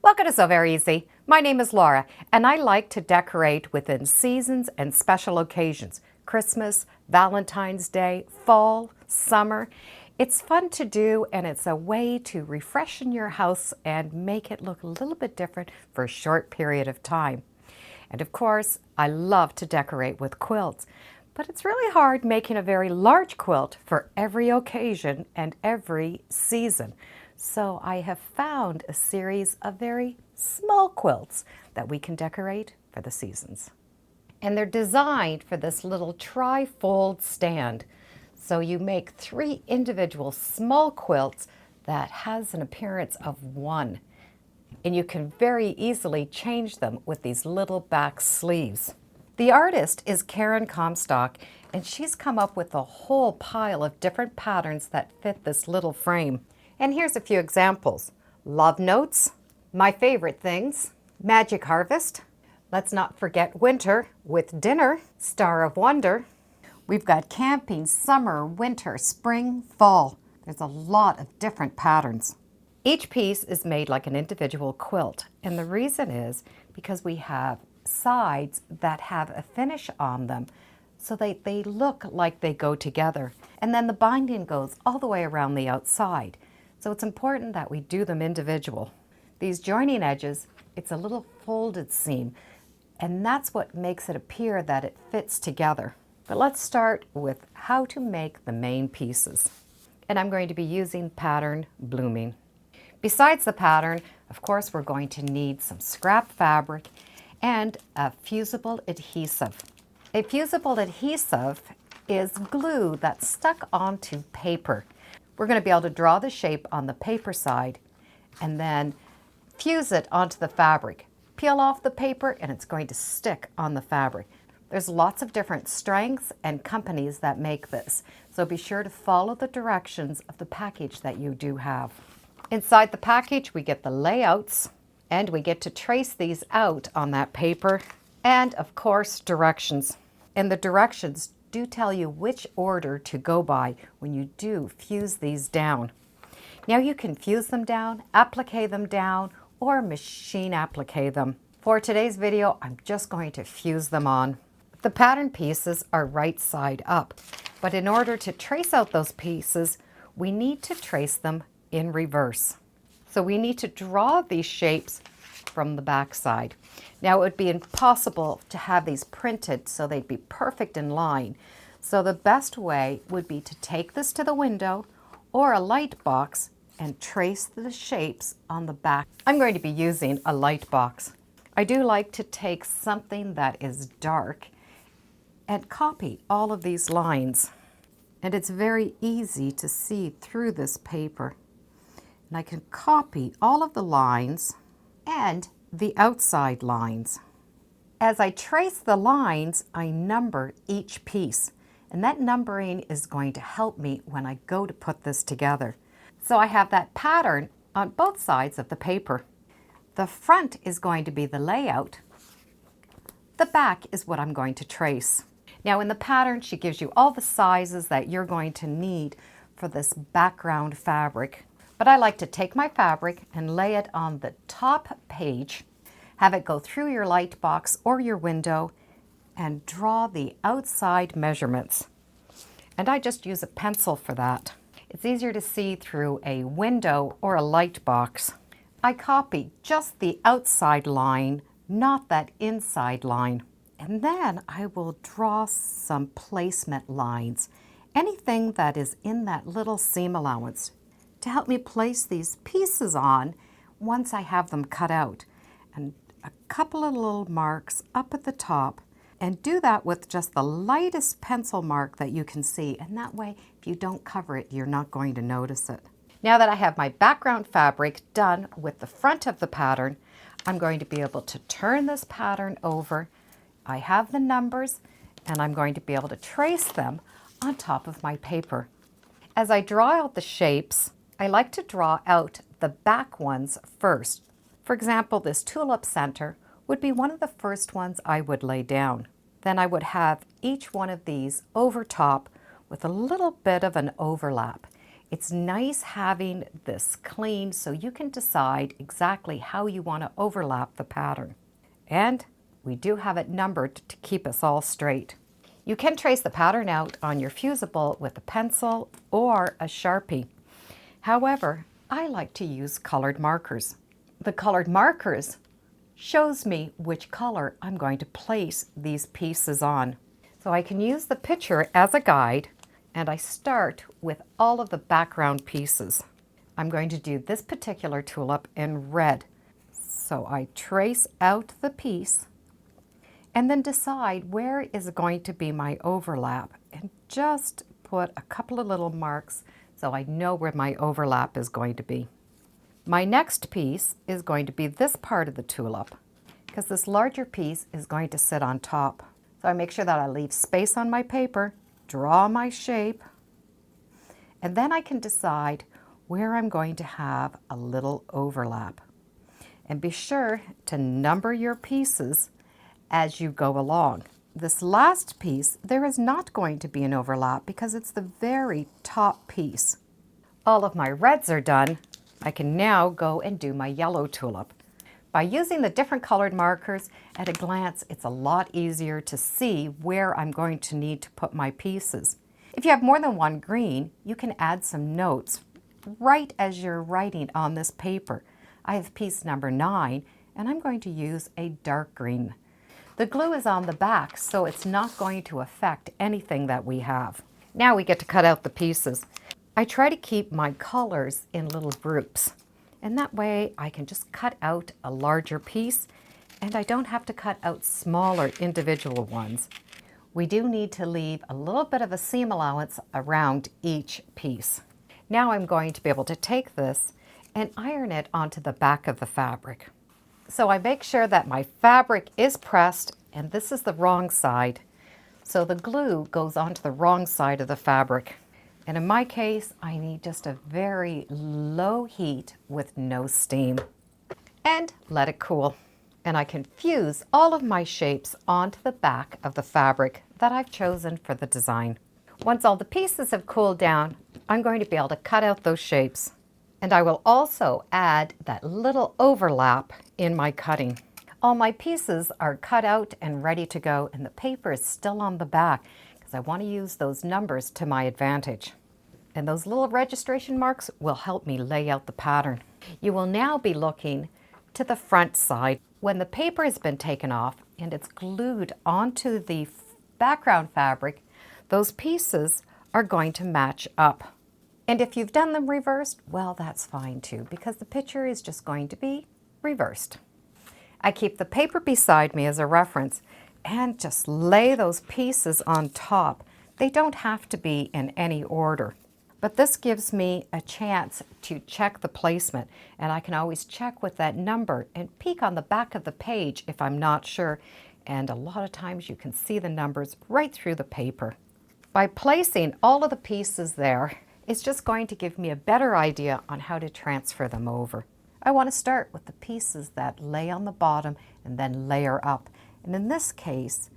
Welcome to So Very Easy. My name is Laura, and I like to decorate within seasons and special occasions. Christmas, Valentine's Day, fall, summer. It's fun to do, and it's a way to refreshen your house and make it look a little bit different for a short period of time. And of course, I love to decorate with quilts, but it's really hard making a very large quilt for every occasion and every season. So I have found a series of very small quilts that we can decorate for the seasons. And they're designed for this little tri-fold stand. So you make 3 individual small quilts that has an appearance of one. And you can very easily change them with these little back sleeves. The artist is Karen Comstock, and she's come up with a whole pile of different patterns that fit this little frame. And here's a few examples. Love Notes, My Favorite Things, Magic Harvest, let's not forget Winter with Dinner, Star of Wonder. We've got Camping, Summer, Winter, Spring, Fall. There's a lot of different patterns. Each piece is made like an individual quilt, and the reason is because we have sides that have a finish on them so they look like they go together. And then the binding goes all the way around the outside. So it's important that we do them individual. These joining edges, it's a little folded seam, and that's what makes it appear that it fits together. But let's start with how to make the main pieces. And I'm going to be using pattern Blooming. Besides the pattern, of course, we're going to need some scrap fabric and a fusible adhesive. A fusible adhesive is glue that's stuck onto paper. We're going to be able to draw the shape on the paper side and then fuse it onto the fabric. Peel off the paper and it's going to stick on the fabric. There's lots of different strengths and companies that make this, so be sure to follow the directions of the package that you do have. Inside the package we get the layouts, and we get to trace these out on that paper, and of course directions. And the directions do tell you which order to go by when you do fuse these down. Now you can fuse them down, applique them down, or machine applique them. For today's video, I'm just going to fuse them on. The pattern pieces are right side up, but in order to trace out those pieces, we need to trace them in reverse. So we need to draw these shapes from the back side. Now it would be impossible to have these printed so they'd be perfect in line. So the best way would be to take this to the window or a light box and trace the shapes on the back. I'm going to be using a light box. I do like to take something that is dark and copy all of these lines. And it's very easy to see through this paper. And I can copy all of the lines and the outside lines. As I trace the lines, I number each piece, and that numbering is going to help me when I go to put this together. So I have that pattern on both sides of the paper. The front is going to be the layout. The back is what I'm going to trace. Now in the pattern, she gives you all the sizes that you're going to need for this background fabric. But I like to take my fabric and lay it on the top page, have it go through your light box or your window, and draw the outside measurements. And I just use a pencil for that. It's easier to see through a window or a light box. I copy just the outside line, not that inside line. And then I will draw some placement lines, anything that is in that little seam allowance, to help me place these pieces on once I have them cut out. And a couple of little marks up at the top, and do that with just the lightest pencil mark that you can see, and that way if you don't cover it, you're not going to notice it. Now that I have my background fabric done with the front of the pattern, I'm going to be able to turn this pattern over. I have the numbers, and I'm going to be able to trace them on top of my paper. As I draw out the shapes, I like to draw out the back ones first. For example, this tulip center would be one of the first ones I would lay down. Then I would have each one of these over top with a little bit of an overlap. It's nice having this clean so you can decide exactly how you want to overlap the pattern. And we do have it numbered to keep us all straight. You can trace the pattern out on your fusible with a pencil or a Sharpie. However, I like to use colored markers. The colored markers shows me which color I'm going to place these pieces on. So I can use the picture as a guide, and I start with all of the background pieces. I'm going to do this particular tulip in red. So I trace out the piece and then decide where is going to be my overlap and just put a couple of little marks so I know where my overlap is going to be. My next piece is going to be this part of the tulip because this larger piece is going to sit on top. So I make sure that I leave space on my paper, draw my shape, and then I can decide where I'm going to have a little overlap. And be sure to number your pieces as you go along. This last piece, there is not going to be an overlap because it's the very top piece. All of my reds are done. I can now go and do my yellow tulip. By using the different colored markers, at a glance, it's a lot easier to see where I'm going to need to put my pieces. If you have more than one green, you can add some notes right as you're writing on this paper. I have piece number 9, and I'm going to use a dark green. The glue is on the back, so it's not going to affect anything that we have. Now we get to cut out the pieces. I try to keep my colors in little groups, and that way I can just cut out a larger piece, and I don't have to cut out smaller individual ones. We do need to leave a little bit of a seam allowance around each piece. Now I'm going to be able to take this and iron it onto the back of the fabric. So I make sure that my fabric is pressed, and this is the wrong side. So the glue goes onto the wrong side of the fabric. And in my case, I need just a very low heat with no steam. And let it cool. And I can fuse all of my shapes onto the back of the fabric that I've chosen for the design. Once all the pieces have cooled down, I'm going to be able to cut out those shapes. And I will also add that little overlap in my cutting. All my pieces are cut out and ready to go, and the paper is still on the back because I want to use those numbers to my advantage. And those little registration marks will help me lay out the pattern. You will now be looking to the front side. When the paper has been taken off and it's glued onto the background fabric, those pieces are going to match up. And if you've done them reversed, well, that's fine too, because the picture is just going to be reversed. I keep the paper beside me as a reference and just lay those pieces on top. They don't have to be in any order, but this gives me a chance to check the placement, and I can always check with that number and peek on the back of the page if I'm not sure, and a lot of times you can see the numbers right through the paper. By placing all of the pieces there, it's just going to give me a better idea on how to transfer them over. I want to start with the pieces that lay on the bottom and then layer up. And in this case,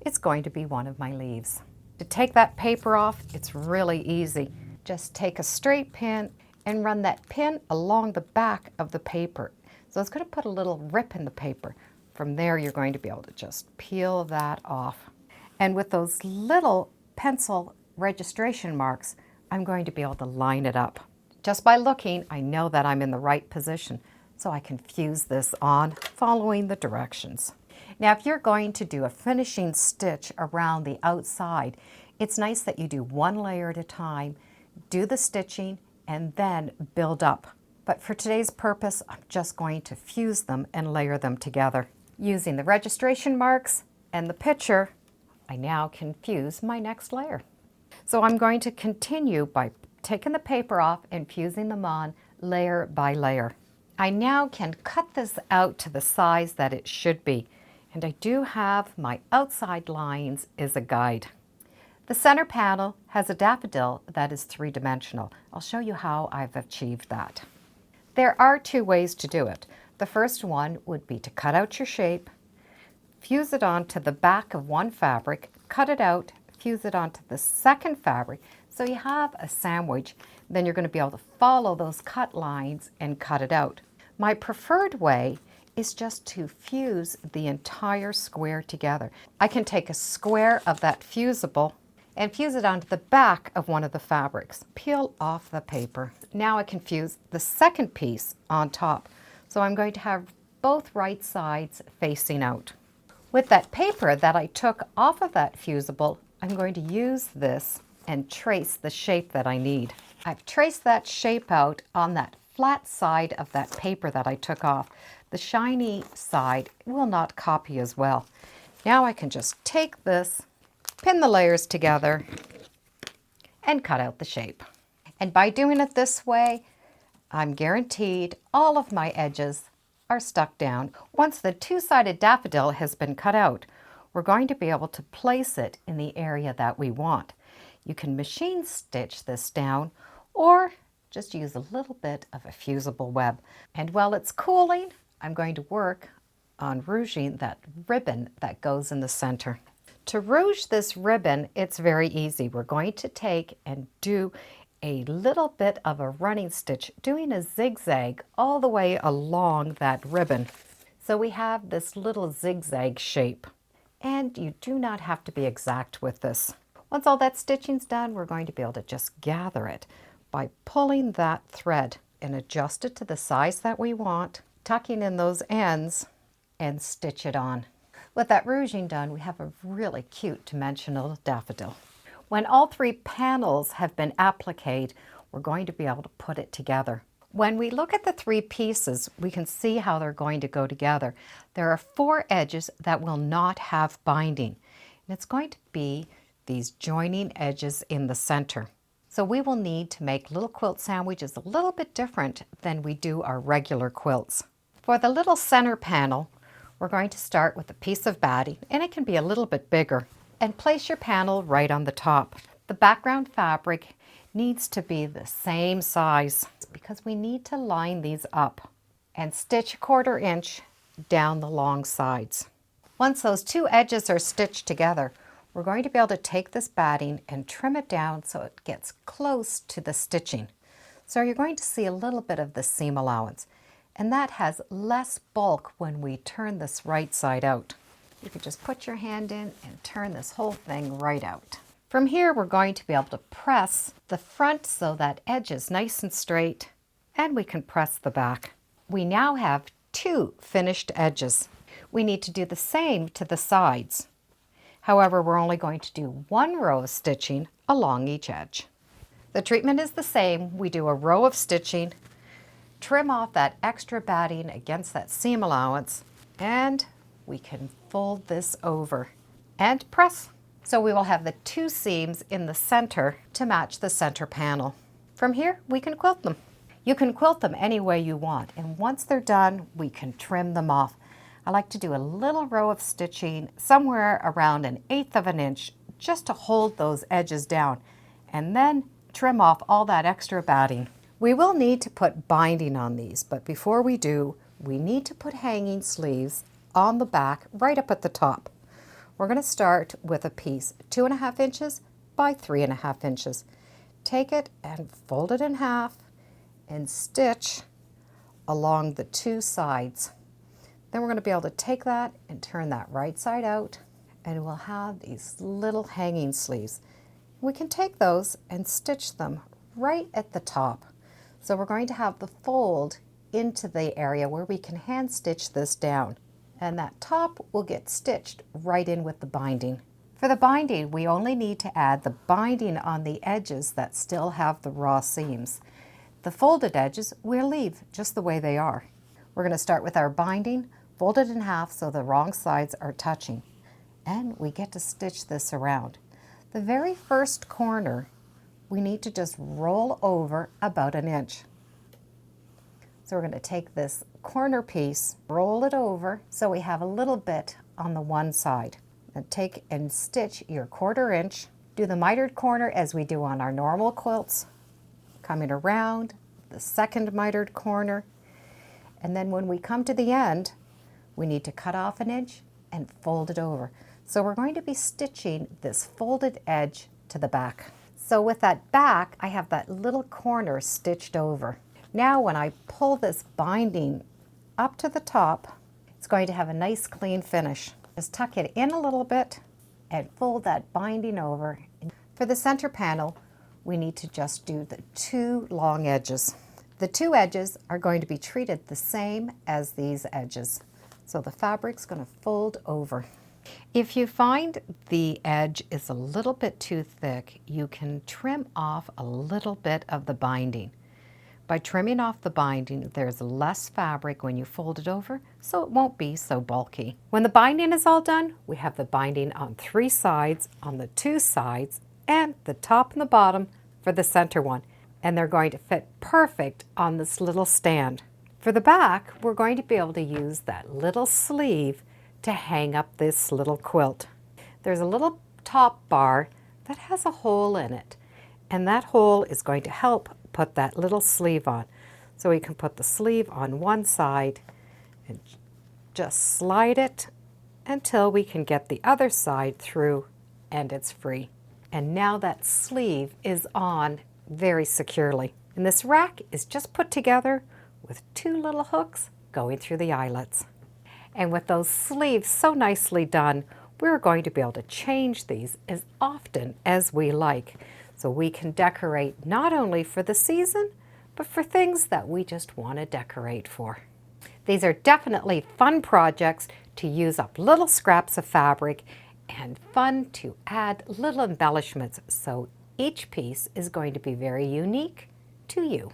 it's going to be one of my leaves. To take that paper off, it's really easy. Just take a straight pin and run that pin along the back of the paper. So it's going to put a little rip in the paper. From there, you're going to be able to just peel that off. And with those little pencil registration marks, I'm going to be able to line it up. Just by looking, I know that I'm in the right position, so I can fuse this on following the directions. Now, if you're going to do a finishing stitch around the outside, it's nice that you do one layer at a time, do the stitching, and then build up. But for today's purpose, I'm just going to fuse them and layer them together. Using the registration marks and the picture, I now can fuse my next layer. So I'm going to continue by taking the paper off and fusing them on layer by layer. I now can cut this out to the size that it should be, and I do have my outside lines as a guide. The center panel has a daffodil that is 3-dimensional. I'll show you how I've achieved that. There are 2 ways to do it. The first one would be to cut out your shape, fuse it onto the back of one fabric, cut it out, fuse it onto the second fabric, so you have a sandwich Then you're going to be able to follow those cut lines and cut it out. My preferred way is just to fuse the entire square together. I can take a square of that fusible and fuse it onto the back of one of the fabrics. Peel off the paper. Now I can fuse the second piece on top. So I'm going to have both right sides facing out. With that paper that I took off of that fusible, I'm going to use this and trace the shape that I need. I've traced that shape out on that flat side of that paper that I took off. The shiny side will not copy as well. Now I can just take this, pin the layers together, and cut out the shape. And by doing it this way, I'm guaranteed all of my edges are stuck down. Once the two-sided daffodil has been cut out, we're going to be able to place it in the area that we want. You can machine stitch this down or just use a little bit of a fusible web. And while it's cooling, I'm going to work on rouging that ribbon that goes in the center. To rouge this ribbon, it's very easy. We're going to take and do a little bit of a running stitch, doing a zigzag all the way along that ribbon. So we have this little zigzag shape, and you do not have to be exact with this. Once all that stitching's done, we're going to be able to just gather it by pulling that thread and adjust it to the size that we want, tucking in those ends, and stitch it on. With that rouging done, we have a really cute dimensional daffodil. When all three panels have been appliqued, we're going to be able to put it together. When we look at the three pieces, we can see how they're going to go together. There are 4 edges that will not have binding, and it's going to be these joining edges in the center. So we will need to make little quilt sandwiches a little bit different than we do our regular quilts. For the little center panel, we're going to start with a piece of batting, and it can be a little bit bigger, and place your panel right on the top. The background fabric needs to be the same size because we need to line these up and stitch 1/4 inch down the long sides. Once those 2 edges are stitched together, we're going to be able to take this batting and trim it down so it gets close to the stitching. So you're going to see a little bit of the seam allowance, and that has less bulk when we turn this right side out. You can just put your hand in and turn this whole thing right out. From here, we're going to be able to press the front so that edge is nice and straight, and we can press the back. We now have 2 finished edges. We need to do the same to the sides. However, we're only going to do 1 row of stitching along each edge. The treatment is the same. We do a row of stitching, trim off that extra batting against that seam allowance, and we can fold this over and press. So we will have the 2 seams in the center to match the center panel. From here, we can quilt them. You can quilt them any way you want, and once they're done, we can trim them off. I like to do a little row of stitching somewhere around 1/8 of an inch just to hold those edges down, and then trim off all that extra batting. We will need to put binding on these, but before we do, we need to put hanging sleeves on the back right up at the top. We're going to start with a piece 2.5 inches by 3.5 inches. Take it and fold it in half and stitch along the 2 sides. Then we're going to be able to take that and turn that right side out, and we'll have these little hanging sleeves. We can take those and stitch them right at the top. So we're going to have the fold into the area where we can hand stitch this down, and that top will get stitched right in with the binding. For the binding, we only need to add the binding on the edges that still have the raw seams. The folded edges we'll leave just the way they are. We're going to start with our binding, fold it in half so the wrong sides are touching, and we get to stitch this around. The very first corner we need to just roll over about 1 inch. So we're going to take this corner piece, roll it over so we have a little bit on the one side, and take and stitch your 1/4 inch. Do the mitered corner as we do on our normal quilts, coming around the second mitered corner, and then when we come to the end, we need to cut off 1 inch and fold it over. So we're going to be stitching this folded edge to the back. So with that back, I have that little corner stitched over. Now when I pull this binding up to the top, it's going to have a nice clean finish. Just tuck it in a little bit and fold that binding over. For the center panel, we need to just do the 2 long edges. The 2 edges are going to be treated the same as these edges. So the fabric's going to fold over. If you find the edge is a little bit too thick, you can trim off a little bit of the binding. By trimming off the binding, there's less fabric when you fold it over, so it won't be so bulky. When the binding is all done, we have the binding on 3 sides, on the 2 sides, and the top and the bottom for the center one. And they're going to fit perfect on this little stand. For the back, we're going to be able to use that little sleeve to hang up this little quilt. There's a little top bar that has a hole in it, and that hole is going to help put that little sleeve on. So we can put the sleeve on one side and just slide it until we can get the other side through and it's free. And now that sleeve is on very securely. And this rack is just put together with 2 little hooks going through the eyelets. And with those sleeves so nicely done, we're going to be able to change these as often as we like. So we can decorate not only for the season, but for things that we just want to decorate for. These are definitely fun projects to use up little scraps of fabric and fun to add little embellishments, so each piece is going to be very unique to you.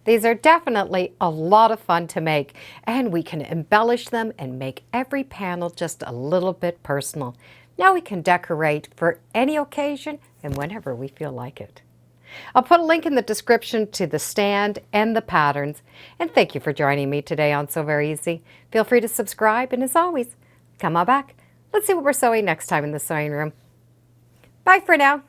These are definitely a lot of fun to make, and we can embellish them and make every panel just a little bit personal. Now we can decorate for any occasion and whenever we feel like it. I'll put a link in the description to the stand and the patterns, and thank you for joining me today on Sew Very Easy. Feel free to subscribe, and as always, come on back. Let's see what we're sewing next time in the sewing room. Bye for now.